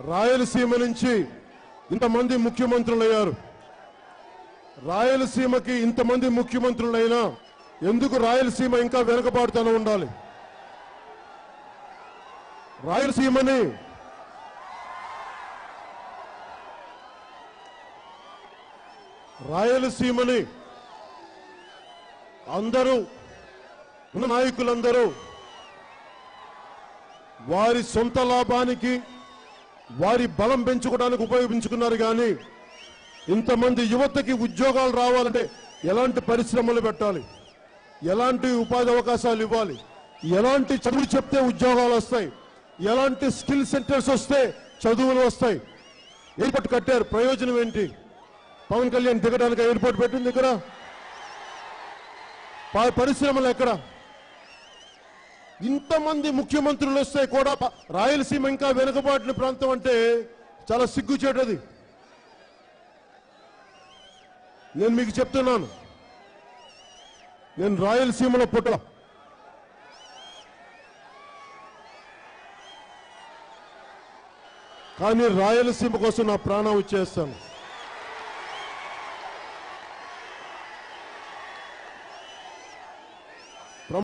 రాయలసీమ నుంచి ఇంతమంది ముఖ్యమంత్రులు అయ్యారు. రాయలసీమకి ఇంతమంది ముఖ్యమంత్రులైనా ఎందుకు రాయలసీమ ఇంకా వెనుకబాటుతూనే ఉండాలి? రాయలసీమని అందరూ నాయకులందరూ వారి సొంత లాభానికి వారి బలం పెంచుకోవడానికి ఉపయోగించుకున్నారు. కానీ ఇంతమంది యువతకి ఉద్యోగాలు రావాలంటే ఎలాంటి పరిశ్రమలు పెట్టాలి, ఎలాంటి ఉపాధి అవకాశాలు ఇవ్వాలి, ఎలాంటి చదువులు చెప్తే ఉద్యోగాలు వస్తాయి, ఎలాంటి స్కిల్ సెంటర్స్ వస్తే చదువులు వస్తాయి. ఎయిర్పోర్ట్ కట్టారు, ప్రయోజనం ఏంటి? పవన్ కళ్యాణ్ దిగడానికి ఎయిర్పోర్ట్ పెట్టింది ఇక్కడ, పరిశ్రమలు ఎక్కడ? ఇంతమంది ముఖ్యమంత్రులు వస్తే కూడా రాయలసీమ ఇంకా వెనుకబాటిన ప్రాంతం అంటే చాలా సిగ్గుచేటది. నేను మీకు చెప్తున్నాను, నేను రాయలసీమలో పుట్ట, కానీ రాయలసీమ కోసం నా ప్రాణం ఇచ్చేస్తాను.